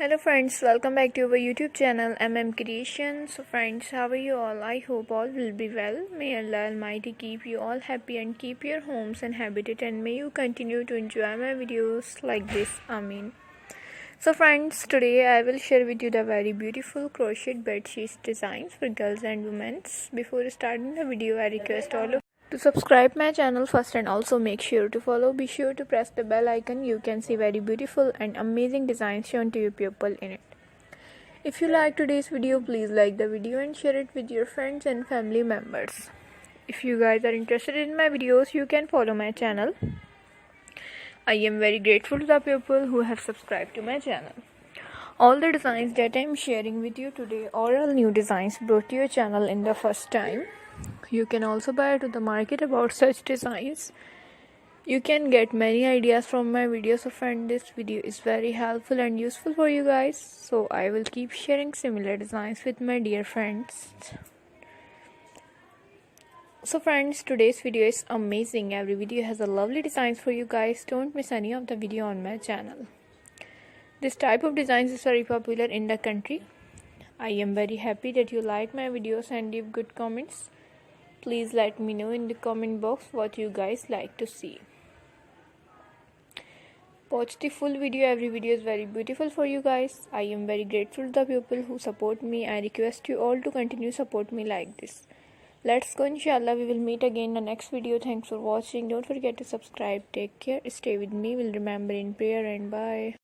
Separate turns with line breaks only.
Hello friends, welcome back to our YouTube channel Creations. So friends, how are you all? I hope all will be well. May Allah Almighty keep you all happy and keep your homes and habitat, and may you continue to enjoy my videos like this. Amin. So friends, today I will share with you the very beautiful crochet bedsheet designs for girls and women. Before starting the video, I request all of to subscribe my channel first, and also make sure to follow. Be sure to press the bell icon. You can see very beautiful and amazing designs shown to your pupil in it. If you like today's video, please like the video and share it with your friends and family members. If you guys are interested in my videos, you can follow my channel. I am very grateful to the people who have subscribed to my channel. All the designs that I am sharing with you today are all new designs brought to your channel in the first time. You can also buy to the market about such designs. You can get many ideas from my videos. So friend, this video is very helpful and useful for you guys. So I will keep sharing similar designs with my dear friends. So friends, today's video is amazing. Every video has a lovely designs for you guys. Don't miss any of the video on my channel. This type of designs is very popular in the country. I am very happy that you like my videos and leave good comments. Please let me know in the comment box what you guys like to see. Watch the full video. Every video is very beautiful for you guys. I am very grateful to the people who support me. I request you all to continue support me like this. Let's go, inshallah. We will meet again in the next video. Thanks for watching. Don't forget to subscribe. Take care. Stay with me. We'll remember in prayer, and bye.